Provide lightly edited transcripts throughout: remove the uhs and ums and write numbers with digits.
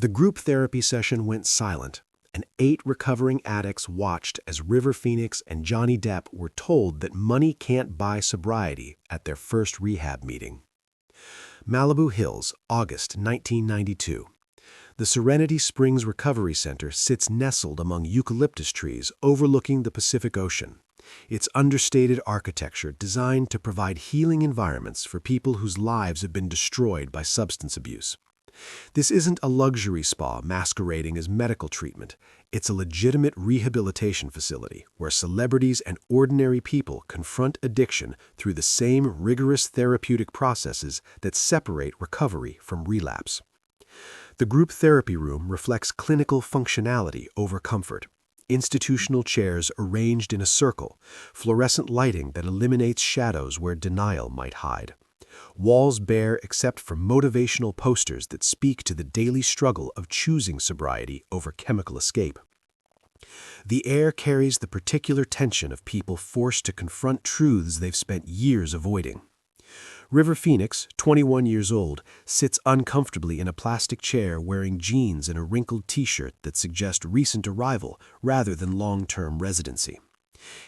The group therapy session went silent, and 8 recovering addicts watched as River Phoenix and Johnny Depp were told that money can't buy sobriety at their first rehab meeting. Malibu Hills, August 1992. The Serenity Springs Recovery Center sits nestled among eucalyptus trees overlooking the Pacific Ocean. Its understated architecture designed to provide healing environments for people whose lives have been destroyed by substance abuse. This isn't a luxury spa masquerading as medical treatment. It's a legitimate rehabilitation facility where celebrities and ordinary people confront addiction through the same rigorous therapeutic processes that separate recovery from relapse. The group therapy room reflects clinical functionality over comfort. Institutional chairs arranged in a circle, fluorescent lighting that eliminates shadows where denial might hide. Walls bare except for motivational posters that speak to the daily struggle of choosing sobriety over chemical escape. The air carries the particular tension of people forced to confront truths they've spent years avoiding. River Phoenix, 21 years old, sits uncomfortably in a plastic chair wearing jeans and a wrinkled t-shirt that suggest recent arrival rather than long-term residency.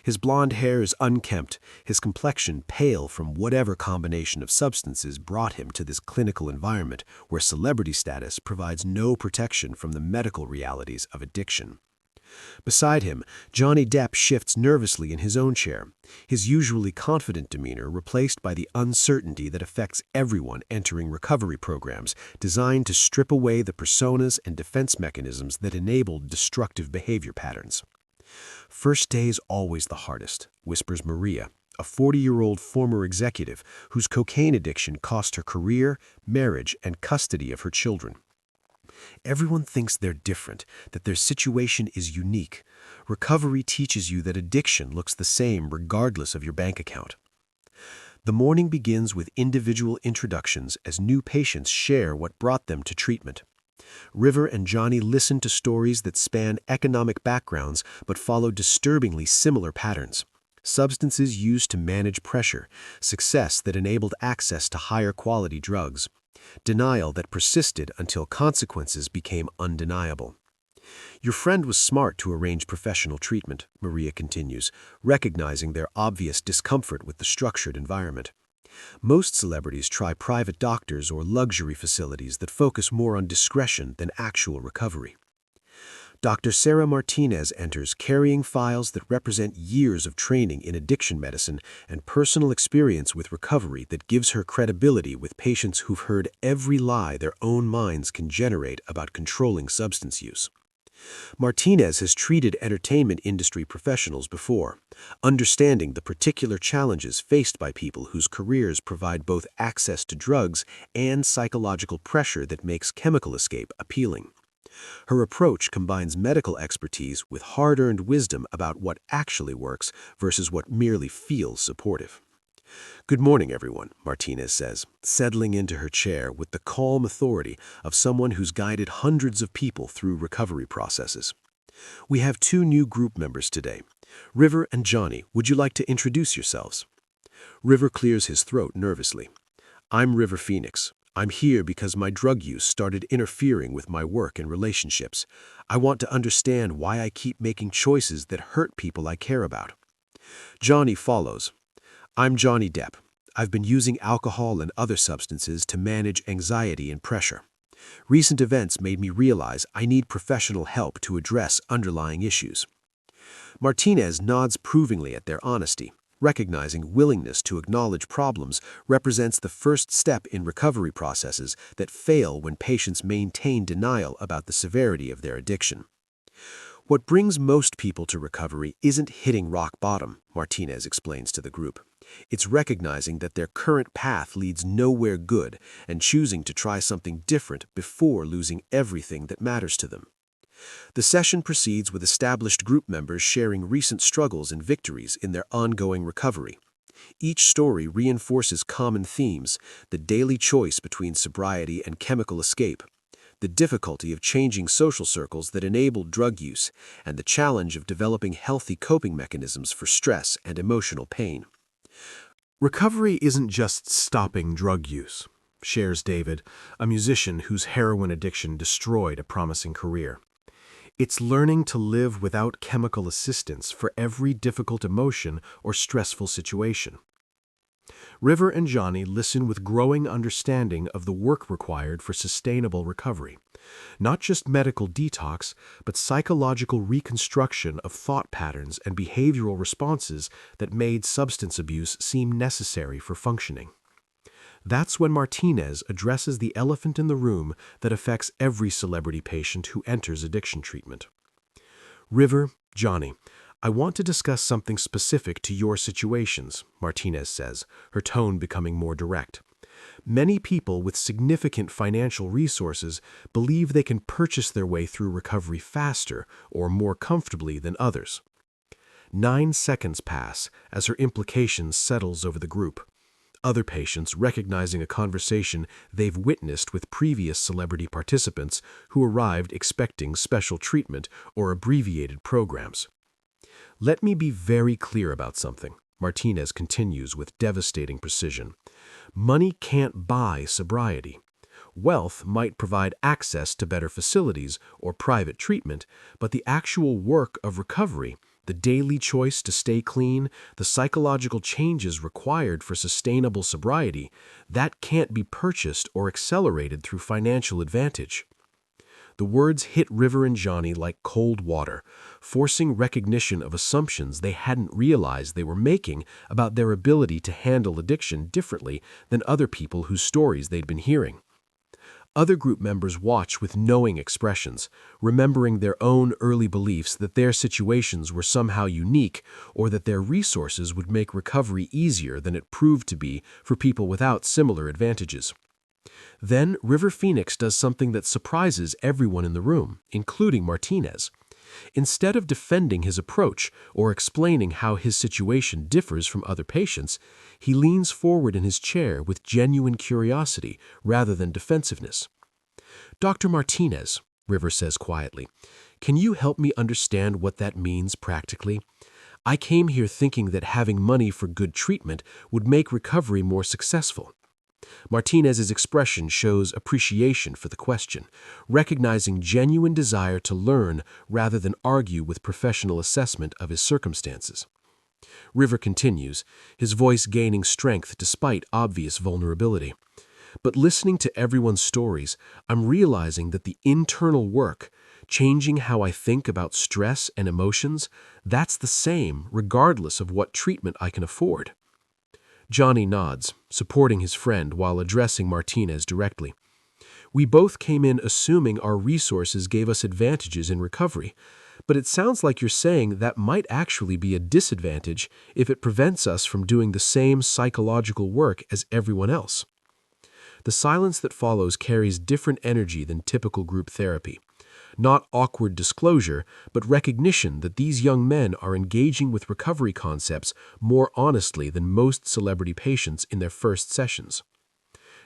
His blonde hair is unkempt, his complexion pale from whatever combination of substances brought him to this clinical environment where celebrity status provides no protection from the medical realities of addiction. Beside him, Johnny Depp shifts nervously in his own chair, his usually confident demeanor replaced by the uncertainty that affects everyone entering recovery programs designed to strip away the personas and defense mechanisms that enable destructive behavior patterns. "First day's always the hardest," whispers Maria, a 40-year-old former executive whose cocaine addiction cost her career, marriage, and custody of her children. Everyone thinks they're different, that their situation is unique. Recovery teaches you that addiction looks the same regardless of your bank account. The morning begins with individual introductions as new patients share what brought them to treatment. River and Johnny listen to stories that span economic backgrounds but follow disturbingly similar patterns. Substances used to manage pressure, success that enabled access to higher quality drugs, denial that persisted until consequences became undeniable. "Your friend was smart to arrange professional treatment," Maria continues, recognizing their obvious discomfort with the structured environment. Most celebrities try private doctors or luxury facilities that focus more on discretion than actual recovery. Dr. Sarah Martinez enters carrying files that represent years of training in addiction medicine and personal experience with recovery that gives her credibility with patients who've heard every lie their own minds can generate about controlling substance use. Martinez has treated entertainment industry professionals before, understanding the particular challenges faced by people whose careers provide both access to drugs and psychological pressure that makes chemical escape appealing. Her approach combines medical expertise with hard-earned wisdom about what actually works versus what merely feels supportive. "Good morning, everyone," Martinez says, settling into her chair with the calm authority of someone who's guided hundreds of people through recovery processes. "We have 2 new group members today. River and Johnny, would you like to introduce yourselves?" River clears his throat nervously. "I'm River Phoenix. I'm here because my drug use started interfering with my work and relationships. I want to understand why I keep making choices that hurt people I care about." Johnny follows. "I'm Johnny Depp. I've been using alcohol and other substances to manage anxiety and pressure. Recent events made me realize I need professional help to address underlying issues." Martinez nods provingly at their honesty, recognizing willingness to acknowledge problems represents the first step in recovery processes that fail when patients maintain denial about the severity of their addiction. "What brings most people to recovery isn't hitting rock bottom," Martinez explains to the group. "It's recognizing that their current path leads nowhere good and choosing to try something different before losing everything that matters to them." The session proceeds with established group members sharing recent struggles and victories in their ongoing recovery. Each story reinforces common themes: the daily choice between sobriety and chemical escape, the difficulty of changing social circles that enable drug use, and the challenge of developing healthy coping mechanisms for stress and emotional pain. Recovery isn't just stopping drug use. shares David, a musician whose heroin addiction destroyed a promising career. It's learning to live without chemical assistance for every difficult emotion or stressful situation. River and Johnny listen with growing understanding of the work required for sustainable recovery. Not just medical detox, but psychological reconstruction of thought patterns and behavioral responses that made substance abuse seem necessary for functioning. That's when Martinez addresses the elephant in the room that affects every celebrity patient who enters addiction treatment. River, Johnny, I want to discuss something specific to your situations, Martinez says, her tone becoming more direct. Many people with significant financial resources believe they can purchase their way through recovery faster or more comfortably than others. 9 seconds pass as her implication settles over the group. Other patients recognizing a conversation they've witnessed with previous celebrity participants who arrived expecting special treatment or abbreviated programs. Let me be very clear about something, Martinez continues with devastating precision. Money can't buy sobriety. Wealth might provide access to better facilities or private treatment, but the actual work of recovery, the daily choice to stay clean, the psychological changes required for sustainable sobriety, that can't be purchased or accelerated through financial advantage. The words hit River and Johnny like cold water, forcing recognition of assumptions they hadn't realized they were making about their ability to handle addiction differently than other people whose stories they'd been hearing. Other group members watch with knowing expressions, remembering their own early beliefs that their situations were somehow unique or that their resources would make recovery easier than it proved to be for people without similar advantages. Then River Phoenix does something that surprises everyone in the room, including Martinez. Instead of defending his approach or explaining how his situation differs from other patients, he leans forward in his chair with genuine curiosity rather than defensiveness. "Dr. Martinez," River says quietly, "can you help me understand what that means practically? I came here thinking that having money for good treatment would make recovery more successful." Martinez's expression shows appreciation for the question, recognizing genuine desire to learn rather than argue with professional assessment of his circumstances. River continues, his voice gaining strength despite obvious vulnerability. "But listening to everyone's stories, I'm realizing that the internal work, changing how I think about stress and emotions, that's the same regardless of what treatment I can afford." Johnny nods, supporting his friend while addressing Martinez directly. "We both came in assuming our resources gave us advantages in recovery, but it sounds like you're saying that might actually be a disadvantage if it prevents us from doing the same psychological work as everyone else." The silence that follows carries different energy than typical group therapy. Not awkward disclosure, but recognition that these young men are engaging with recovery concepts more honestly than most celebrity patients in their first sessions.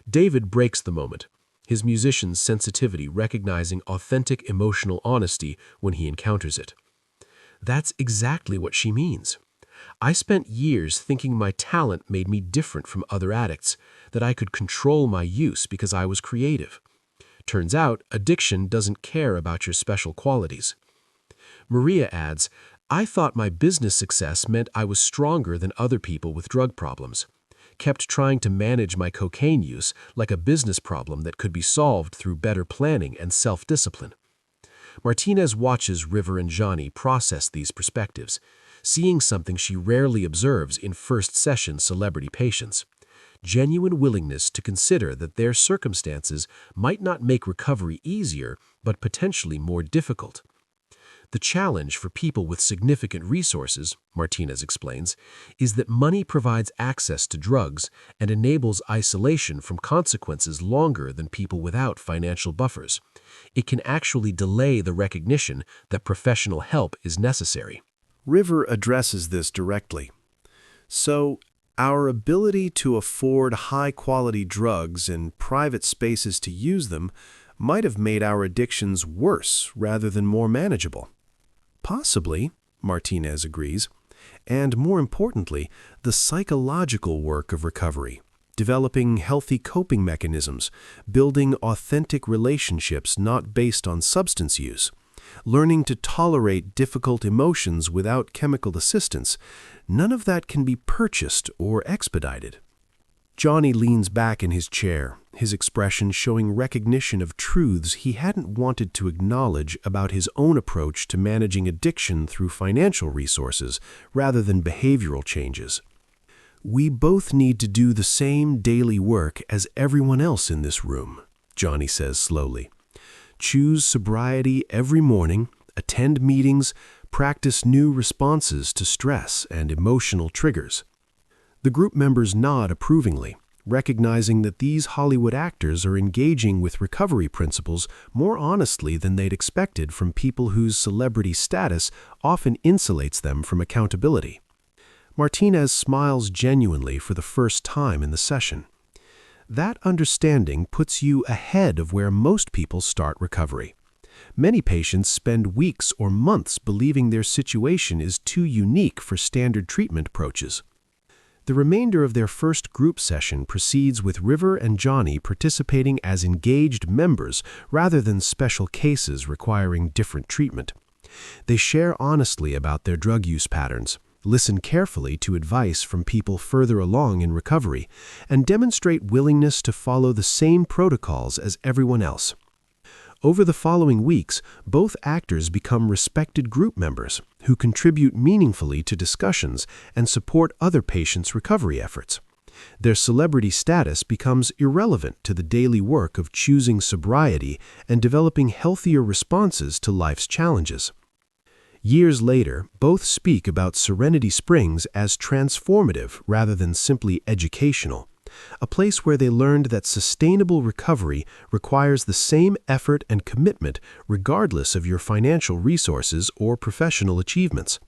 David breaks the moment, his musician's sensitivity recognizing authentic emotional honesty when he encounters it. "That's exactly what she means. I spent years thinking my talent made me different from other addicts, that I could control my use because I was creative. Turns out, addiction doesn't care about your special qualities." Maria adds, "I thought my business success meant I was stronger than other people with drug problems. Kept trying to manage my cocaine use like a business problem that could be solved through better planning and self-discipline." Martinez watches River and Johnny process these perspectives, seeing something she rarely observes in first-session celebrity patients. Genuine willingness to consider that their circumstances might not make recovery easier, but potentially more difficult. "The challenge for people with significant resources," Martinez explains, "is that money provides access to drugs and enables isolation from consequences longer than people without financial buffers. It can actually delay the recognition that professional help is necessary." River addresses this directly. "So, our ability to afford high-quality drugs and private spaces to use them might have made our addictions worse rather than more manageable." "Possibly," Martinez agrees. "And more importantly, the psychological work of recovery, developing healthy coping mechanisms, building authentic relationships not based on substance use, learning to tolerate difficult emotions without chemical assistance. None of that can be purchased or expedited. Johnny leans back in his chair, his expression showing recognition of truths he hadn't wanted to acknowledge about his own approach to managing addiction through financial resources rather than behavioral changes. "We both need to do the same daily work as everyone else in this room," Johnny says slowly. "Choose sobriety every morning, attend meetings, practice new responses to stress and emotional triggers." The group members nod approvingly, recognizing that these Hollywood actors are engaging with recovery principles more honestly than they'd expected from people whose celebrity status often insulates them from accountability. Martinez smiles genuinely for the first time in the session. That understanding puts you ahead of where most people start recovery. Many patients spend weeks or months believing their situation is too unique for standard treatment approaches. The remainder of their first group session proceeds with River and Johnny participating as engaged members rather than special cases requiring different treatment. They share honestly about their drug use patterns, listen carefully to advice from people further along in recovery, and demonstrate willingness to follow the same protocols as everyone else. Over the following weeks, both actors become respected group members who contribute meaningfully to discussions and support other patients' recovery efforts. Their celebrity status becomes irrelevant to the daily work of choosing sobriety and developing healthier responses to life's challenges. Years later, both speak about Serenity Springs as transformative rather than simply educational, a place where they learned that sustainable recovery requires the same effort and commitment regardless of your financial resources or professional achievements.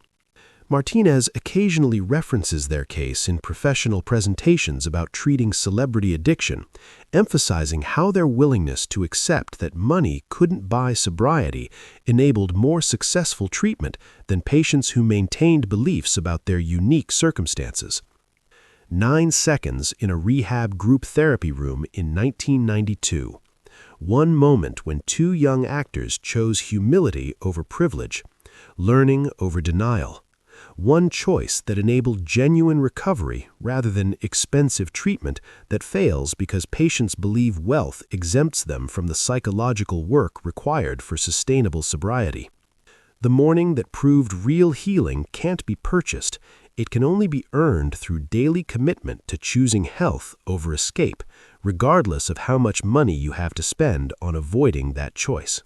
Martinez occasionally references their case in professional presentations about treating celebrity addiction, emphasizing how their willingness to accept that money couldn't buy sobriety enabled more successful treatment than patients who maintained beliefs about their unique circumstances. 9 seconds in a rehab group therapy room in 1992. One moment when two young actors chose humility over privilege, learning over denial. One choice that enabled genuine recovery rather than expensive treatment that fails because patients believe wealth exempts them from the psychological work required for sustainable sobriety. The morning that proved real healing can't be purchased. It can only be earned through daily commitment to choosing health over escape, regardless of how much money you have to spend on avoiding that choice.